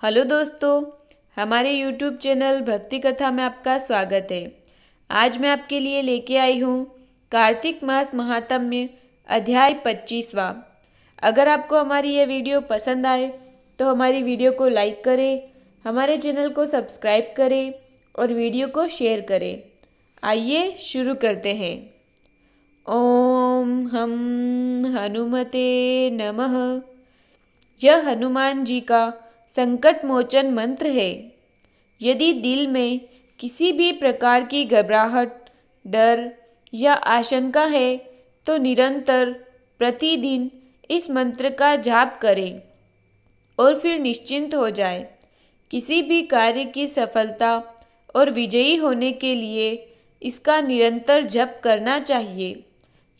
Hello दोस्तों, हमारे YouTube channel भक्ति कथा में आपका स्वागत है। आज मैं आपके लिए लेके आई हूँ कार्तिक मास महात्म्य अध्याय 25वां। अगर आपको हमारी यह वीडियो पसंद आए तो हमारी वीडियो को लाइक करें, हमारे चैनल को सब्सक्राइब करें और वीडियो को शेयर करें। आइए शुरू करते हैं। ओम हम हनुमते नमः। यह हनुमान जी का संकट मोचन मंत्र है। यदि दिल में किसी भी प्रकार की घबराहट, डर या आशंका है तो निरंतर प्रतिदिन इस मंत्र का जाप करें और फिर निश्चिंत हो जाए। किसी भी कार्य की सफलता और विजयी होने के लिए इसका निरंतर जप करना चाहिए।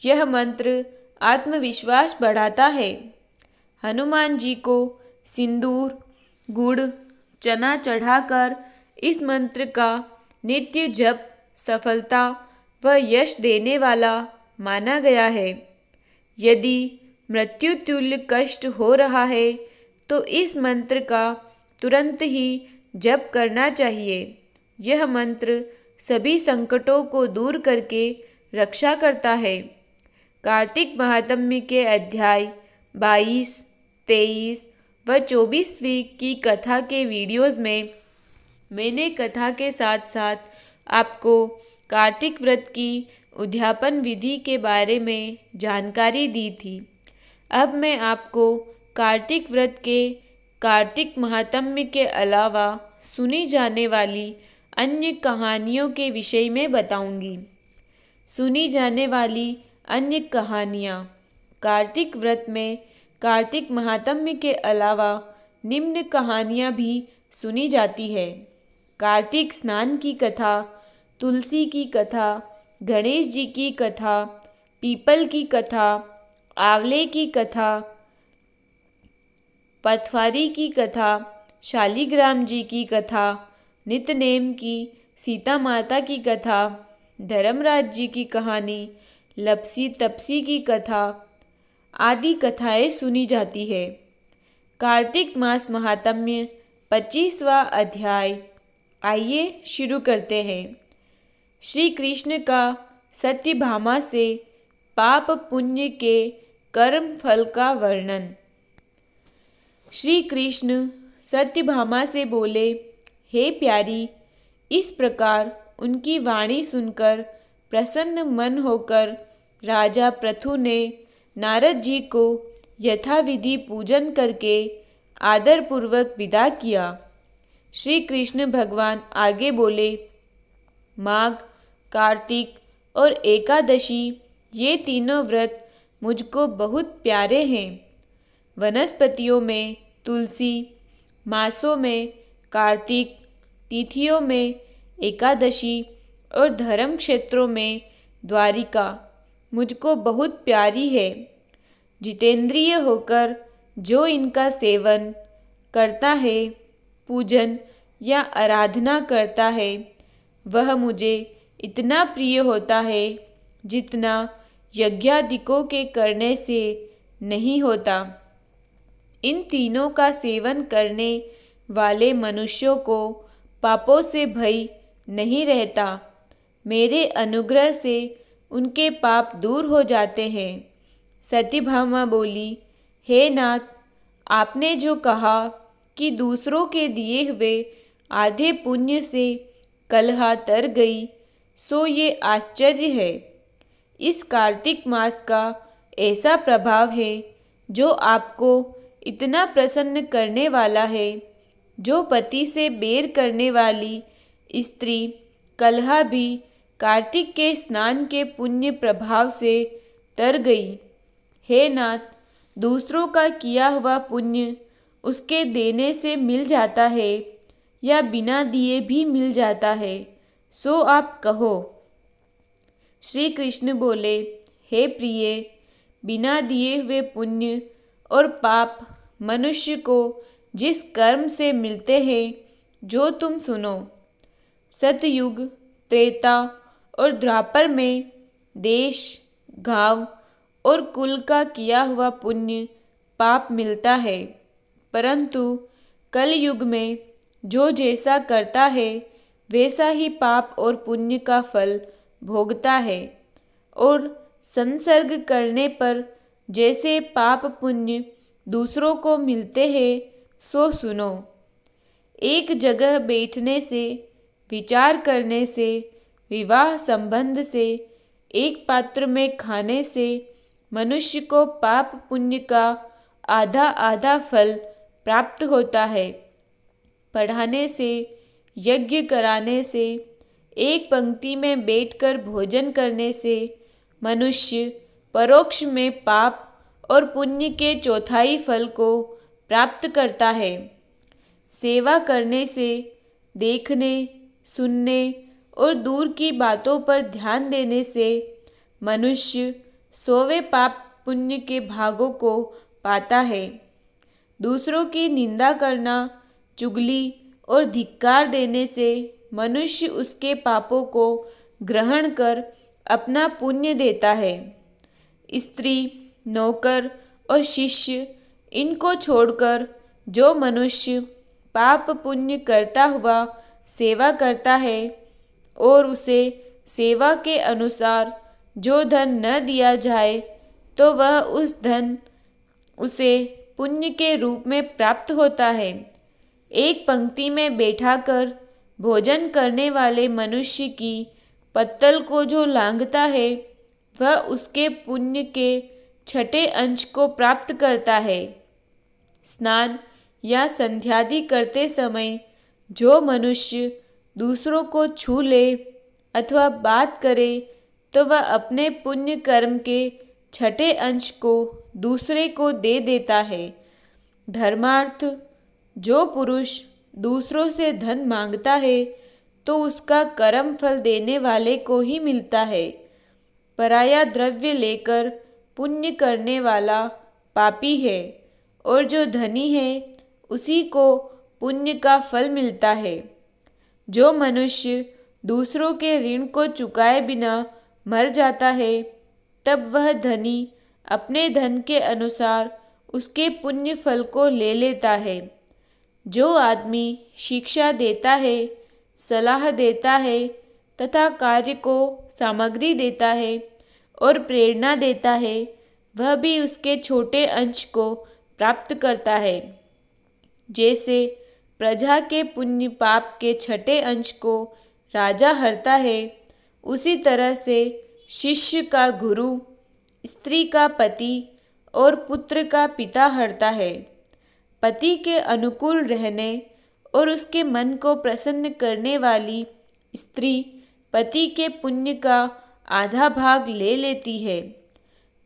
यह मंत्र आत्मविश्वास बढ़ाता है। हनुमान जी को सिंदूर, गुड़, चना चढ़ाकर इस मंत्र का नित्य जप सफलता व यश देने वाला माना गया है। यदि मृत्यु तुल्य कष्ट हो रहा है तो इस मंत्र का तुरंत ही जप करना चाहिए। यह मंत्र सभी संकटों को दूर करके रक्षा करता है। कार्तिक महात्म्य के अध्याय 22, 23 व 24वीं की कथा के वीडियोज़ में मैंने कथा के साथ साथ आपको कार्तिक व्रत की उद्यापन विधि के बारे में जानकारी दी थी। अब मैं आपको कार्तिक व्रत के कार्तिक महात्म्य के अलावा सुनी जाने वाली अन्य कहानियों के विषय में बताऊंगी। सुनी जाने वाली अन्य कहानियाँ। कार्तिक व्रत में कार्तिक महात्म्य के अलावा निम्न कहानियाँ भी सुनी जाती है। कार्तिक स्नान की कथा, तुलसी की कथा, गणेश जी की कथा, पीपल की कथा, आंवले की कथा, पथवारी की कथा, शालिग्राम जी की कथा, नितनेम की सीता माता की कथा, धर्मराज जी की कहानी, लपसी तपसी की कथा आदि कथाएं सुनी जाती है। कार्तिक मास महात्म्य 25वां अध्याय। आइए शुरू करते हैं। श्री कृष्ण का सत्यभामा से पाप पुण्य के कर्म फल का वर्णन। श्री कृष्ण सत्यभामा से बोले, हे प्यारी, इस प्रकार उनकी वाणी सुनकर प्रसन्न मन होकर राजा पृथु ने नारद जी को यथाविधि पूजन करके आदरपूर्वक विदा किया। श्री कृष्ण भगवान आगे बोले, माघ, कार्तिक और एकादशी ये तीनों व्रत मुझको बहुत प्यारे हैं। वनस्पतियों में तुलसी, मासों में कार्तिक, तिथियों में एकादशी और धर्म क्षेत्रों में द्वारिका मुझको बहुत प्यारी है। जितेंद्रिय होकर जो इनका सेवन करता है, पूजन या आराधना करता है, वह मुझे इतना प्रिय होता है जितना यज्ञादिकों के करने से नहीं होता। इन तीनों का सेवन करने वाले मनुष्यों को पापों से भय नहीं रहता। मेरे अनुग्रह से उनके पाप दूर हो जाते हैं। सत्यभामा बोली, हे नाथ, आपने जो कहा कि दूसरों के दिए हुए आधे पुण्य से कलह तर गई, सो ये आश्चर्य है। इस कार्तिक मास का ऐसा प्रभाव है जो आपको इतना प्रसन्न करने वाला है। जो पति से बैर करने वाली स्त्री कलह भी कार्तिक के स्नान के पुण्य प्रभाव से तर गई। हे नाथ, दूसरों का किया हुआ पुण्य उसके देने से मिल जाता है या बिना दिए भी मिल जाता है, सो आप कहो। श्री कृष्ण बोले, हे प्रिय, बिना दिए हुए पुण्य और पाप मनुष्य को जिस कर्म से मिलते हैं, जो तुम सुनो। सतयुग, त्रेता और द्वापर में देश, गांव और कुल का किया हुआ पुण्य पाप मिलता है, परंतु कल युग में जो जैसा करता है वैसा ही पाप और पुण्य का फल भोगता है, और संसर्ग करने पर जैसे पाप पुण्य दूसरों को मिलते हैं सो सुनो। एक जगह बैठने से, विचार करने से, विवाह संबंध से, एक पात्र में खाने से मनुष्य को पाप पुण्य का आधा आधा फल प्राप्त होता है। पढ़ाने से, यज्ञ कराने से, एक पंक्ति में बैठकर भोजन करने से मनुष्य परोक्ष में पाप और पुण्य के चौथाई फल को प्राप्त करता है। सेवा करने से, देखने, सुनने और दूर की बातों पर ध्यान देने से मनुष्य 100वें पाप पुण्य के भागों को पाता है। दूसरों की निंदा करना, चुगली और धिक्कार देने से मनुष्य उसके पापों को ग्रहण कर अपना पुण्य देता है। स्त्री, नौकर और शिष्य, इनको छोड़कर जो मनुष्य पाप पुण्य करता हुआ सेवा करता है और उसे सेवा के अनुसार जो धन न दिया जाए तो वह उस धन उसे पुण्य के रूप में प्राप्त होता है। एक पंक्ति में बैठाकर भोजन करने वाले मनुष्य की पत्तल को जो लांघता है वह उसके पुण्य के 6ठे अंश को प्राप्त करता है। स्नान या संध्यादि करते समय जो मनुष्य दूसरों को छू ले अथवा बात करे तो वह अपने पुण्य कर्म के 6ठे अंश को दूसरे को दे देता है। धर्मार्थ, जो पुरुष दूसरों से धन मांगता है तो उसका कर्म फल देने वाले को ही मिलता है। पराया द्रव्य लेकर पुण्य करने वाला पापी है, और जो धनी है उसी को पुण्य का फल मिलता है। जो मनुष्य दूसरों के ऋण को चुकाए बिना मर जाता है तब वह धनी अपने धन के अनुसार उसके पुण्य फल को ले लेता है। जो आदमी शिक्षा देता है, सलाह देता है तथा कार्य को सामग्री देता है और प्रेरणा देता है वह भी उसके छोटे अंश को प्राप्त करता है। जैसे प्रजा के पुण्य पाप के 6ठे अंश को राजा हरता है, उसी तरह से शिष्य का गुरु, स्त्री का पति और पुत्र का पिता हरता है। पति के अनुकूल रहने और उसके मन को प्रसन्न करने वाली स्त्री पति के पुण्य का आधा भाग ले लेती है।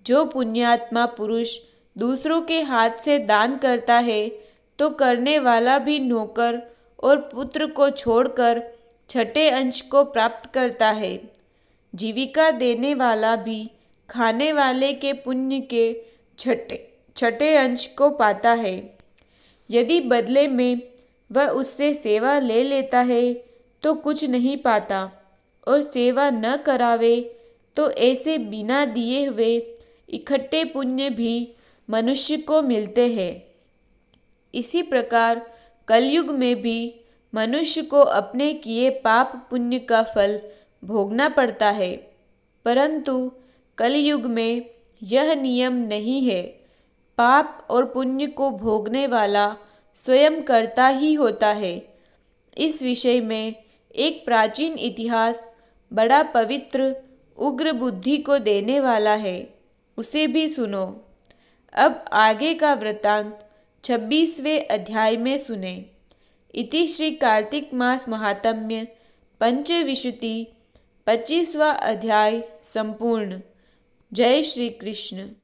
जो पुण्यात्मा पुरुष दूसरों के हाथ से दान करता है तो करने वाला भी नौकर और पुत्र को छोड़कर 6ठे अंश को प्राप्त करता है। जीविका देने वाला भी खाने वाले के पुण्य के 6ठे अंश को पाता है। यदि बदले में वह उससे सेवा ले लेता है तो कुछ नहीं पाता, और सेवा न करावे तो ऐसे बिना दिए हुए इकट्ठे पुण्य भी मनुष्य को मिलते हैं। इसी प्रकार कलयुग में भी मनुष्य को अपने किए पाप पुण्य का फल भोगना पड़ता है, परंतु कलयुग में यह नियम नहीं है। पाप और पुण्य को भोगने वाला स्वयं कर्ता ही होता है। इस विषय में एक प्राचीन इतिहास बड़ा पवित्र उग्र बुद्धि को देने वाला है, उसे भी सुनो। अब आगे का वृत्तांत 26वें अध्याय में सुने। इति श्री कार्तिक मास महात्म्य पंचविंशति 25वां अध्याय संपूर्ण। जय श्री कृष्ण।